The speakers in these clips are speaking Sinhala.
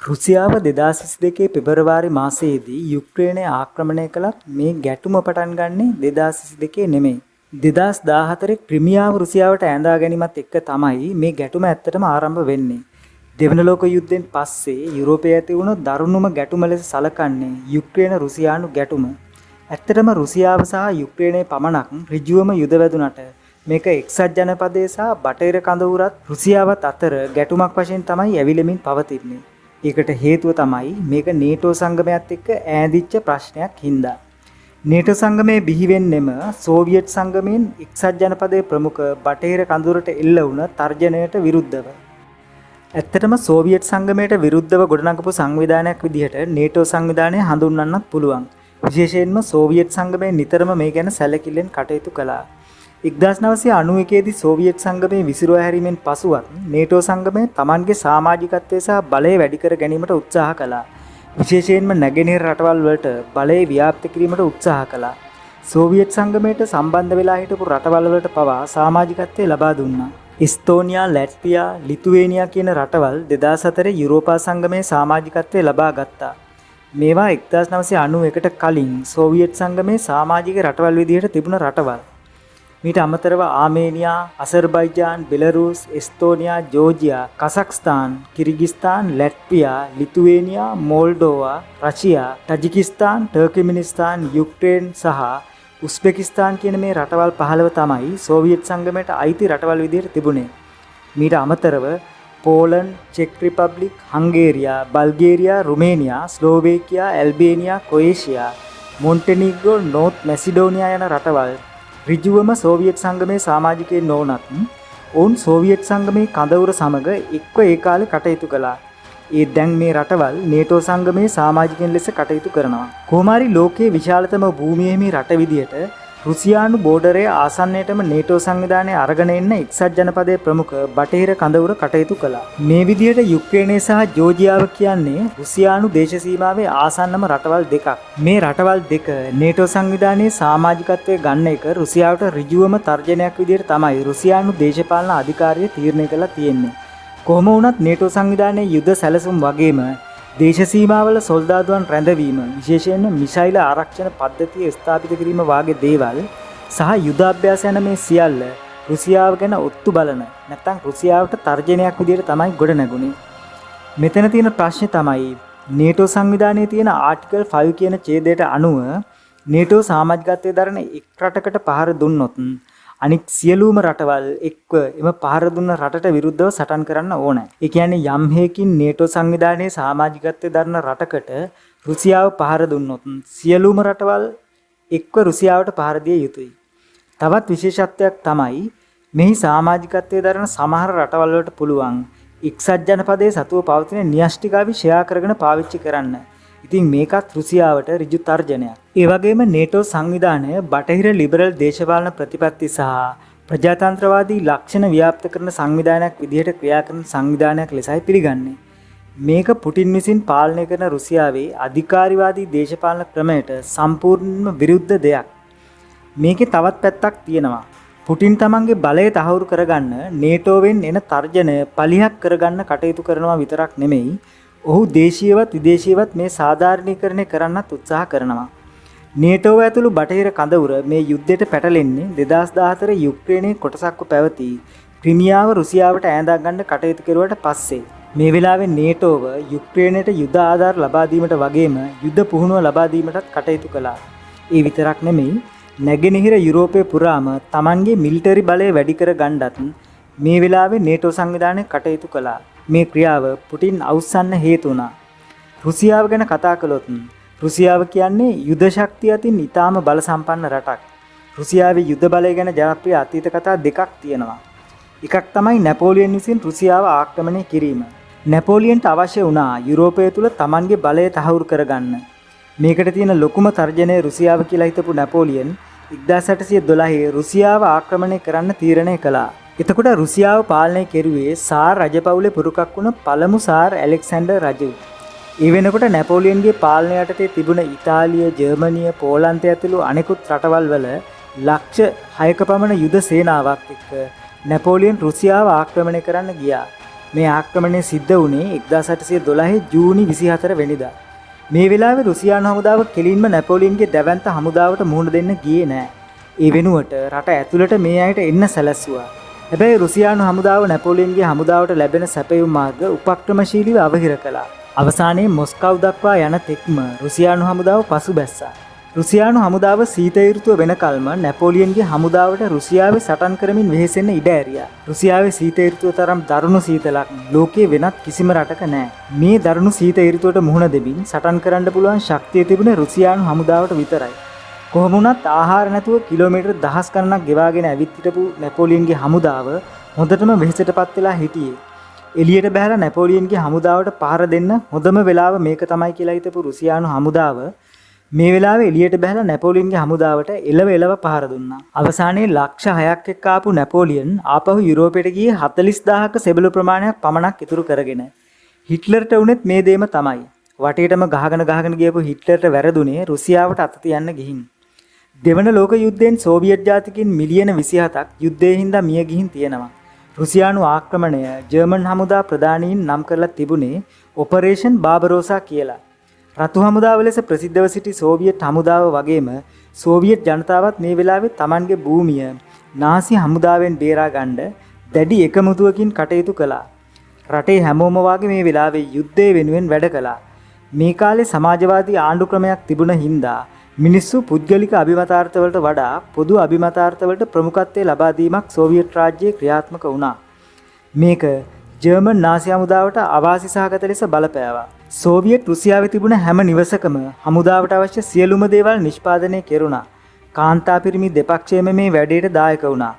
රුසියාව 2022 පෙබරවාරි මාසයේදී යුක්‍රේනය ආක්‍රමණය කළත් මේ ගැටුම පටන් ගන්නේ 2022 නෙමෙයි. 2014 ක්‍රිමියාව රුසියාවට ඈඳා ගැනීමත් එක්ක තමයි මේ ගැටුම ඇත්තටම ආරම්භ වෙන්නේ. දෙවන ලෝක යුද්ධයෙන් පස්සේ යුරෝපයේ ඇති වුණ දරුණුම ගැටුම ලෙස සලකන්නේ යුක්‍රේන රුසියානු ගැටුම. ඇත්තටම රුසියාව සහ යුක්‍රේනයේ පමණක් ඍජුවම යුද වැදුනට මේක එක්සත් ජනපදයේ සහ බටහිර කඳවුරත් රුසියාවත් අතර ගැටුමක් වශයෙන් තමයි ඇවිලෙමින් පවතින්නේ. ඒකට හේතුව තමයි මේක නේටෝ සංගමයත් එක්ක ඈඳිච්ච ප්‍රශ්නයක් හින්දා. නේටෝ සංගමයේ බිහි වෙන්නෙම සෝවියට් සංගමයෙන් එක්සත් ජනපදයේ ප්‍රමුඛ බටහිර කඳවුරට එල්ල වුණ තර්ජනයට විරුද්ධව. ඇත්තටම සෝවියට් සංගමයට විරුද්ධව ගොඩනගපු සංවිධානයක් විදිහට නේටෝ සංවිධානය හඳුන්වන්නත් පුළුවන්. විශේෂයෙන්ම සෝවියට් සංගමය නිතරම මේ ගැන සැලකිල්ලෙන් කටයුතු කළා. 1991 දී සෝවියට් සංගමයේ විසිරුවා හැරීමෙන් පසුවත් නේටෝ සංගමය තමන්ගේ සමාජිකත්වය සහ බලය වැඩි කර ගැනීමට උත්සාහ කළා. විශේෂයෙන්ම නැගෙනහිර රටවල් වලට බලය ව්‍යාප්ත කිරීමට උත්සාහ කළා. සෝවියට් සංගමයට සම්බන්ධ වෙලා හිටපු රටවල් වලට පවා සමාජිකත්වය ලබා දුන්නා. ඉස්තෝනියා, ලැට්වියා, ලිතුවේනියා කියන රටවල් 2004 යුරෝපා සංගමයේ සමාජිකත්වය ලබා ගත්තා. මේවා 1991ට කලින් සෝවියට් සංගමයේ සමාජික රටවල් විදිහට තිබුණ රටවල්. මීට අමතරව ආමේනියා, අසර්බයිජාන්, බෙලරුස්, එස්තෝනියා, ජෝර්ජියා, කසක්ස්තාන්, කිර්ගිස්තාන්, ලැට්වියා, ලිතුවේනියා, මොල්ඩෝවා, රෂියා, ටජිකිස්තාන්, ටර්කිමිනිස්තාන්, යුක්රේන් සහ උස්බෙකිස්තාන් කියන මේ රටවල් 15 තමයි සෝවියට් සංගමයට අයිති රටවල් විදිහට තිබුණේ. මීට අමතරව පෝලන්ඩ්, චෙක් රිපබ්ලික්, හංගේරියා, බල්ගේරියා, රුමේනියා, ස්ලෝවේකියා, ඇල්බේනියා, ක්‍රොයේෂියා, මොන්ටෙනීග්‍රෝ, නෝර්ත් මැසිඩෝනියා යන රටවල් ඍජුවම සෝවියට් සංගමයේ සමාජිකයන් නොවුනත් ඔවුන් සෝවියට් සංගමයේ කඳවුර සමග එක්ව ඒ කාලේ කටයුතු කළා. ඒ දැන් මේ රටවල් නේටෝ සංගමයේ සමාජිකයන් ලෙස කටයුතු කරනවා. කොහොම හරි ලෝකයේ විශාලතම භූමියේ රට විදියට රුසියානු බෝඩරයේ ආසන්නයටම නේටෝ සංවිධානය අරගෙන එන්න එක්සත් ජනපදයේ ප්‍රමුඛ බටහිර කඳවුර කටයුතු කළා. මේ විදියට යුක්‍රේනය සහ ජෝර්ජියාව කියන්නේ රුසියානු දේශ සීමාවේ ආසන්නම රටවල් දෙකක්. මේ රටවල් දෙක නේටෝ සංවිධානයේ සමාජිකත්වයේ ගන්න එක රුසියාවට ඍජුවම තර්ජනයක් විදියට තමයි රුසියානු දේශපාලන අධිකාරිය තීරණය කළා තියෙන්නේ. කොහොම වුණත් නේටෝ සංවිධානයේ යුද සැලසුම් වගේම දේශ සීමාවල සොල්දාදුවන් රැඳවීම, විශේෂයෙන්ම මිසයිල ආරක්ෂණ පද්ධතිය ස්ථාපිත කිරීම වාගේ දේවල් සහ යුද අභ්‍යාස යන මේ සියල්ල රුසියාව ගැන ඔත්තු බලන නැත්නම් රුසියාවට තර්ජනයක් විදිහට තමයි ගොඩ නැගුණේ. මෙතන තියෙන ප්‍රශ්නේ තමයි නේටෝ සංවිධානයේ තියෙන ආටිකල් 5 කියන ඡේදයට අනුව නේටෝ සමාජගතයේ දරන එක් රටකට පහර දුන්නොත් අනික් සියලුම රටවල් එක්ව එම පහර දුන්න රටට විරුද්ධව සටන් කරන්න ඕන. ඒ කියන්නේ යම් හේකින් නේටෝ සංවිධානයේ සමාජිකත්වයේ දරන රටකට රුසියාව පහර දුන්නොත් සියලුම රටවල් එක්ව රුසියාවට පහර දිය යුතුයි. තවත් විශේෂත්වයක් තමයි මෙහි සමාජිකත්වයේ දරන සමහර රටවල් වලට පුළුවන් එක්සත් ජනපදයේ සතුව පවතින න්‍යෂ්ටිකාවි ෂෙයා කරගෙන පාවිච්චි කරන්න. ඉතින් මේකත් රුසියාවට ඍජු තර්ජනයක්. ඒ වගේම නේටෝ සංවිධානය බටහිර ලිබරල් දේශපාලන ප්‍රතිපත්ති සහ ප්‍රජාතන්ත්‍රවාදී ලක්ෂණ ව්‍යාප්ත කරන සංවිධානයක් විදිහට ක්‍රියා කරන සංවිධානයක් ලෙසයි පිළිගන්නේ. මේක පුටින් විසින් පාලනය කරන රුසියාවේ අධිකාරිවාදී දේශපාලන ක්‍රමයට සම්පූර්ණයෙන්ම විරුද්ධ දෙයක්. මේකේ තවත් පැත්තක් තියෙනවා. පුටින් තමන්ගේ බලය තහවුරු කරගන්න නේටෝවෙන් එන තර්ජනය පලිහක් කරගන්න කටයුතු කරනවා විතරක් නෙමෙයි, ඔහු දේශීයවත් විදේශීයවත් මේ සාධාරණීකරණය කරන්නත් උත්සාහ කරනවා. නේටෝව ඇතුළු බටහිර කඳවුර මේ යුද්ධයට පැටලෙන්නේ 2014 යුක්‍රේනයේ කොටසක්ව පැවති ක්‍රිමියාව රුසියාවට ඈඳා ගන්න කටයුතු කෙරුවට පස්සේ. මේ වෙලාවේ නේටෝව යුක්‍රේනයට යුද ආධාර ලබා දීමට වගේම යුද පුහුණුව ලබා දීමටත් කටයුතු කළා. ඒ විතරක් නෙමෙයි, නැගෙනහිර යුරෝපයේ පුරාම Tamanගේ මිලිටරි බලය වැඩි කර ගන්නත් මේ වෙලාවේ නේටෝ සංවිධානය කටයුතු කළා. මේ ක්‍රියාව පුටින් අවුස්සන්න හේතු වුණා. රුසියාව ගැන කතා කළොත් රුසියාව කියන්නේ යුද ශක්තිය අතින් ඉතාම බල සම්පන්න රටක්. රුසියාවේ යුද බලය ගැන ජනප්‍රිය අතීත කතා දෙකක් තියෙනවා. එකක් තමයි නැපෝලියන් විසින් රුසියාව ආක්‍රමණය කිරීම. නැපෝලියන්ට අවශ්‍ය වුණා යුරෝපය තුල Tamanගේ බලය තහවුරු කරගන්න. මේකට තියෙන ලොකුම තර්ජනය රුසියාව කියලා හිතපු නැපෝලියන් 1812 රුසියාව ආක්‍රමණය කරන්න තීරණය කළා. එතකොට රුසියාව පාලනය කෙරුවේ සාර් රජපෞලේ පුරුකක් වුණ පළමු සාර් ඇලෙක්සැන්ඩර් රජු. ඒ වෙනකොට නැපෝලියන්ගේ පාලනය යටතේ තිබුණ ඉතාලිය, ජර්මනිය, පෝලන්තය ඇතුළු අනෙකුත් රටවල් වල ලක්ෂ 6ක පමණ යුද සේනාවක් එක්ක නැපෝලියන් රුසියාව ආක්‍රමණය කරන්න ගියා. මේ ආක්‍රමණය සිද්ධ වුණේ 1812 ජූනි 24 වෙනිදා. මේ වෙලාවේ රුසියානු හමුදාව කෙලින්ම නැපෝලියන්ගේ දැවැන්ත හමුදාවට මුහුණ දෙන්න ගියේ නෑ. ඒ වෙනුවට රට ඇතුළට මේ අයට එන්න සැලැස්සුවා. හැබැයි රුසියානු හමුදාව නැපෝලියන්ගේ හමුදාවට ලැබෙන සැපයුම් මාර්ග උපක්‍රමශීලීව අවහිර කළා. අවසානයේ මොස්කව් දක්වා යන තෙක්ම රුසියානු හමුදාව පසුබැස්සා. රුසියානු හමුදාව සීත ඍතුව වෙනකල්ම නැපෝලියන්ගේ හමුදාවට රුසියාවේ සටන් කරමින් වෙහෙසෙන්න ඉඩ ඇරියා. රුසියාවේ සීත ඍතුව තරම් දරුණු සීතලක් ලෝකයේ වෙනත් කිසිම රටක නැහැ. මේ දරුණු සීත ඍතුවට මුහුණ දෙමින් සටන් කරන්න පුළුවන් ශක්තිය තිබුණේ රුසියානු හමුදාවට විතරයි. කොහොම වුණත් ආහාර නැතුව කිලෝමීටර් දහස් ගණනක් ගෙවාගෙන ඇවිත් හිටපු නැපෝලියන්ගේ හමුදාව හොඳටම වෙහෙසටපත් වෙලා හිටියේ. එළියට බහැලා නැපෝලියන්ගේ හමුදාවට පහර දෙන්න හොඳම වෙලාව මේක තමයි කියලා හිතපු රුසියානු හමුදාව මේ වෙලාවේ එළියට බහැලා නැපෝලියන්ගේ හමුදාවට එලව පහර දුන්නා. අවසානයේ ලක්ෂ 6ක් එක්ක ආපු නැපෝලියන් ආපහු යුරෝපයට ගියේ 40000ක සෙබළු ප්‍රමාණයක් පමණක් ඉතුරු කරගෙන. හිට්ලර්ට වුණෙත් මේ දේම තමයි. වටේටම ගහගෙන ගියපු හිට්ලර්ට වැරදුනේ රුසියාවට අත තියන්න ගිහින්. දෙවන ලෝක යුද්ධයෙන් සෝවියට් ජාතිකින් මිලියන 27ක් යුද්ධයෙන් හින්දා මිය ගිහින් තියෙනවා. රුසියානු ආක්‍රමණය ජර්මන් හමුදා ප්‍රධානීන් නම් කරලා තිබුණේ ඔපරේෂන් බාබරෝසා කියලා. රතු හමුදාව ලෙස ප්‍රසිද්ධව සිටි සෝවියට් හමුදාව වගේම සෝවියට් ජනතාවත් මේ වෙලාවේ Tamanගේ භූමිය නාසි හමුදාවෙන් බේරා ගන්න දැඩි එකමුතුවකින් කටයුතු කළා. රටේ හැමෝම වාගේ මේ වෙලාවේ යුද්ධය වෙනුවෙන් වැඩ කළා. මේ කාලේ සමාජවාදී ආණ්ඩු ක්‍රමයක් තිබුණ හින්දා මිනිස්සු පුද්ගලික අභිමතාර්ථවලට වඩා පොදු අභිමතාර්ථවලට ප්‍රමුඛත්වය ලබා දීමක් සෝවියට් රාජ්‍යයේ ක්‍රියාත්මක වුණා. මේක ජර්මන් නාසි හමුදාවට අවාසි සහගත ලෙස බලපෑවා. සෝවියට් රුසියාවේ තිබුණ හැම නිවසකම හමුදාවට අවශ්‍ය සියලුම දේවල් නිෂ්පාදනය කෙරුණා. කාන්තා පිරිමි දෙපක්ෂයේම මේ වැඩේට දායක වුණා.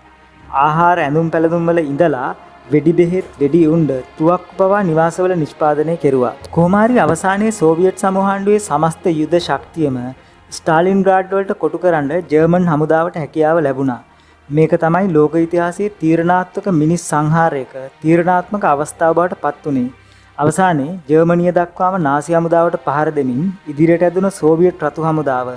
ආහාර ඇඳුම් පැළඳුම් වල ඉඳලා වෙඩි බෙහෙත් වෙඩි උණ්ඩ තුවක්කු පවා නිවාසවල නිෂ්පාදනය කෙරුවා. කොහොම හරි අවසානයේ සෝවියට් සමූහාණ්ඩුවේ සමස්ත යුද ශක්තියම ස්ටාලින්ග්‍රාඩ් වලට කොටු කරන්න ජර්මන් හමුදාවට හැකියාව ලැබුණා. මේක තමයි ලෝක ඉතිහාසයේ තීරණාත්මක මිනිස් සංහාරයක තීරණාත්මක අවස්ථාව බවට පත් වුණේ. අවසානයේ ජර්මනිය දක්වාම නාසි හමුදාවට පහර දෙමින් ඉදිරියට ඇදුණු සෝවියට් රතු හමුදාව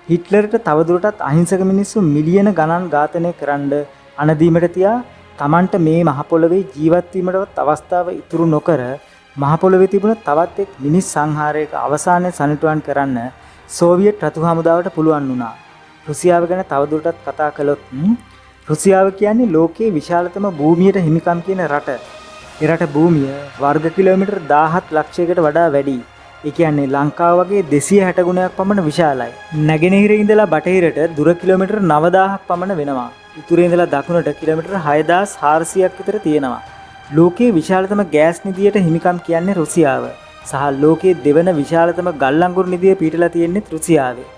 හිට්ලර්ට තවදුරටත් අහිංසක මිනිස්සු මිලියන ගණන් ඝාතනය කරන්න අනදීමට තියා Tamanට මේ මහ පොළොවේ ජීවත් වීමටවත් අවස්ථාව ඉතුරු නොකර මහ පොළොවේ තිබුණ තවත් එක් මිනිස් සංහාරයක අවසානයේ සනිටුවන් කරන්න සෝවියට් රතු හමුදාවට පුළුවන් වුණා. රුසියාව ගැන තවදුරටත් කතා කළොත් රුසියාව කියන්නේ ලෝකයේ විශාලතම භූමියට හිමිකම් කියන රට. ඒ රට භූමිය වර්ග කිලෝමීටර් 17 ලක්ෂයකට වඩා වැඩි. ඒ කියන්නේ ලංකාව වගේ 260 ගුණයක් පමණ විශාලයි. නැගෙනහිර ඉඳලා බටහිරට දුර කිලෝමීටර් 9000ක් පමණ වෙනවා. උතුරේ ඉඳලා දකුණට කිලෝමීටර් 6400ක් විතර තියෙනවා. ලෝකයේ විශාලතම ගෑස් නිධියට හිමිකම් කියන්නේ රුසියාව. සහ ලෝකයේ දෙවන විශාලතම ගල් අඟුරු නිධිය පිහිටලා තියෙන්නේ රුසියාවේ.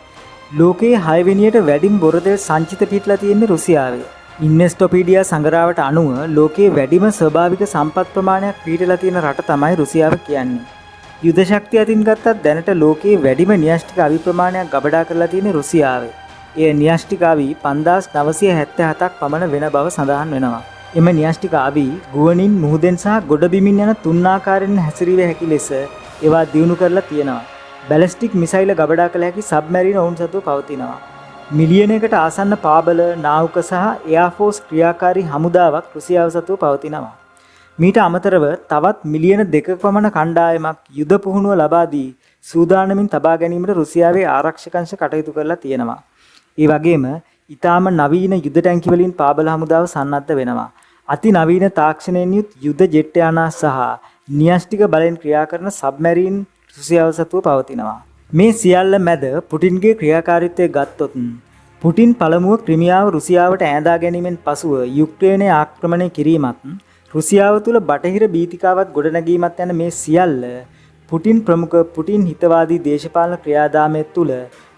ලෝකයේ 6 වෙනියට වැඩිම බොරතෙල් සංචිත පිහිටලා තියෙන්නේ රුසියාවේ. ඉන්වෙස්ටෝපීඩියා සංග්‍රහයට අනුව ලෝකයේ වැඩිම ස්වභාවික සම්පත් ප්‍රමාණයක් පිහිටලා තියෙන රට තමයි රුසියාව කියන්නේ. යුද ශක්තිය අතින් ගත්තත් දැනට ලෝකයේ වැඩිම න්‍යෂ්ටික අවි ප්‍රමාණයක් ගබඩා කරලා තියෙන්නේ රුසියාවේ. ඒ න්‍යෂ්ටික අවි 5977ක් පමණ වෙන බව සඳහන් වෙනවා. එම න්‍යෂ්ටික අවි ගුවනින් මුහුදෙන් සහ ගොඩබිමින් යන තුන් ආකාරයෙන් හැසිරීම හැකි ලෙස ඒවා දියුණු කරලා තියෙනවා. බැලිස්ටික් මිසයිල ගබඩා කළ හැකි සබ්මැරින ඔවුන් සතුව පවතිනවා. මිලියනයකට ආසන්න පාබල නාවක සහ එයාෆෝස් ක්‍රියාකාරී හමුදාවක් රුසියාව සතුව පවතිනවා. මීට අමතරව තවත් මිලියන 2ක පමණ කණ්ඩායමක් යුද පුහුණුව ලබා දී සූදානමින් තබා ගැනීමට රුසියාවේ ආරක්ෂක අංශ කටයුතු කරලා තියෙනවා. ඒ වගේම ඊටාම නවීන යුද ටැංකි වලින් පාබල හමුදාව සන්නද්ධ වෙනවා. අති නවීන තාක්ෂණයෙන් යුත් යුද ජෙට් යානා සහ න්‍යෂ්ටික බලෙන් ක්‍රියා කරන සබ්මැරින් රුසියාව සතුව පවතිනවා. මේ සියල්ල මැද පුටින්ගේ ක්‍රියාකාරීත්වය ගත්තොත් පුටින් පළමුව ක්‍රිමියාව රුසියාවට ඈඳා ගැනීමෙන් පසුව යුක්‍රේනය ආක්‍රමණය කිරීමත් රුසියාව තුළ බටහිර බීතිකාවත් ගොඩනැගීමත් යන මේ සියල්ල පුටින් ප්‍රමුඛ පුටින් හිතවාදී දේශපාලන ක්‍රියාදාමය තුළ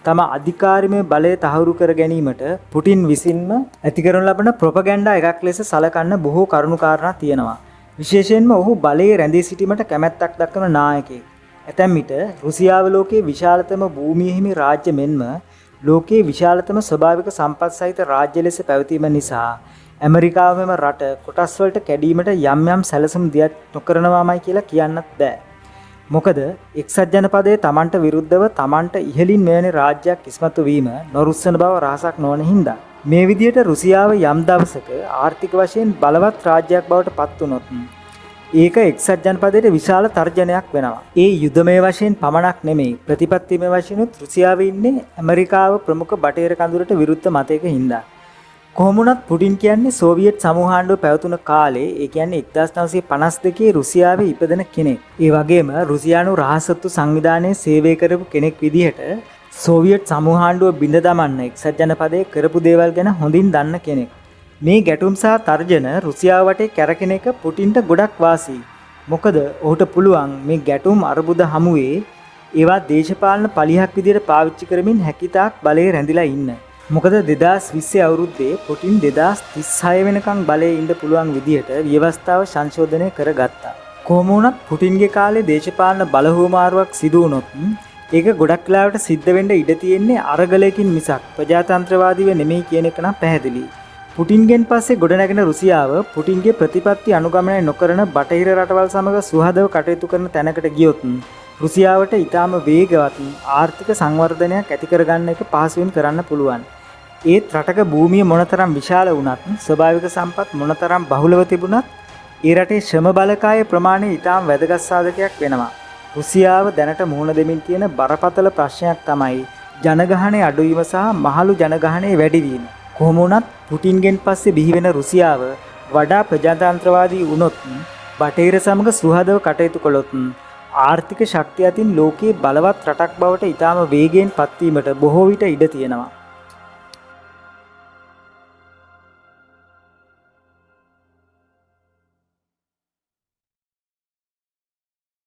තම අධිකාරිමය බලය තහවුරු කර ගැනීමට පුටින් විසින්ම ඇති කරනු ලබන ප්‍රොපගැන්ඩා එකක් ලෙස සලකන්න බොහෝ කරුණු කාරණා තියෙනවා. විශේෂයෙන්ම ඔහු බලයේ රැඳී සිටීමට කැමැත්තක් දක්වන නායකයෙක්. ඇතැම් විට රුසියාව ලෝකයේ විශාලතම භූමිය හිමි රාජ්‍ය මෙන්ම ලෝකයේ විශාලතම ස්වභාවික සම්පත් සහිත රාජ්‍ය ලෙස පැවතීම නිසා ඇමරිකාව මෙම රට කොටස් වලට කැඩීමට යම් යම් සැලසුම් දියත් නොකරනවාමයි කියලා කියන්නත් බෑ. මොකද එක්සත් ජනපදයේ Tamanට විරුද්ධව Tamanට ඉහළින් මෙවැනි රාජ්‍යයක් ඉස්මතු වීම නොරුස්සන බව රහසක් නොවන හින්දා මේ විදියට රුසියාව යම් දවසක ආර්ථික වශයෙන් බලවත් රාජ්‍යයක් බවට පත් වුණොත් ඒක එක්සත් ජනපදයට විශාල තර්ජනයක් වෙනවා. ඒ යුදමය වශයෙන් පමණක් නෙමෙයි ප්‍රතිපත්තිමය වශයෙන්ුත් රුසියාවේ ඉන්නේ ඇමරිකාව ප්‍රමුඛ බටහිර කඳුරට විරුද්ධ මතයක හින්දා. කොහොම වුණත් පුටින් කියන්නේ සෝවියට් සමූහාණ්ඩුව පැවතුන කාලේ ඒ කියන්නේ 1952 රුසියාවේ ඉපදෙන කෙනෙක්. ඒ වගේම රුසියානු රහසත්තු සංවිධානයේ සේවය කරපු කෙනෙක් විදිහට සෝවියට් සමූහාණ්ඩුව බිඳ දමන්න එක්සත් ජනපදයේ කරපු දේවල් ගැන හොඳින් දන්න කෙනෙක්. මේ ගැටුම් සහ තර්ජන රුසියාව වටේ කැරකෙන එක පුටින්ට ගොඩක් වාසි. මොකද ඔහුට පුළුවන් මේ ගැටුම් අරුබුද හමුවේ ඒවා දේශපාලන පලිහක් විදිහට පාවිච්චි කරමින් හැකිතාක් බලය රැඳිලා ඉන්න. මොකද 2020 අවුරුද්දේ පුටින් 2036 වෙනකන් බලයේ ඉන්න පුළුවන් විදිහට ව්‍යවස්ථාව සංශෝධනය කරගත්තා. කොහොම වුණත් පුටින්ගේ කාලේ දේශපාලන බලහුවමාරුවක් සිදු වුණොත් ඒක ගොඩක් වෙලාවට සිද්ධ වෙන්න ඉඩ තියෙන්නේ අරගලයකින් මිසක් ප්‍රජාතන්ත්‍රවාදීව නෙමෙයි කියන එක නම් පැහැදිලි. පුටින්ගෙන් පස්සේ ගොඩනැගෙන රුසියාව පුටින්ගේ ප්‍රතිපත්ති අනුගමනය නොකරන බටහිර රටවල් සමග සුහදව කටයුතු කරන තැනකට ගියොත් රුසියාවට ඊටාම වේගවත් ආර්ථික සංවර්ධනයක් ඇති කරගන්න එක පහසුවෙන් කරන්න පුළුවන්. ඒත් රටක භූමිය මොනතරම් විශාල වුණත් ස්වභාවික සම්පත් මොනතරම් බහුලව තිබුණත් ඒ රටේ ශ්‍රම බලකායේ ප්‍රමාණය ඊටාම වැදගත් සාධකයක් වෙනවා. රුසියාව දැනට මුහුණ දෙමින් තියෙන බරපතල ප්‍රශ්නයක් තමයි ජනගහනයේ අඩුවීම සහ මහලු ජනගහනයේ වැඩිවීම. කොහොම වුණත් පුටින්ගෙන් පස්සේ බිහි වෙන රුසියාව වඩා ප්‍රජාතන්ත්‍රවාදී වුණොත් බටහිර සමග සුහදව කටයුතු කළොත් ආර්ථික ශක්තිය අතින් ලෝකයේ බලවත් රටක් බවට ඊටාම වේගයෙන් පත්වීමට බොහෝ විට ඉඩ තියෙනවා.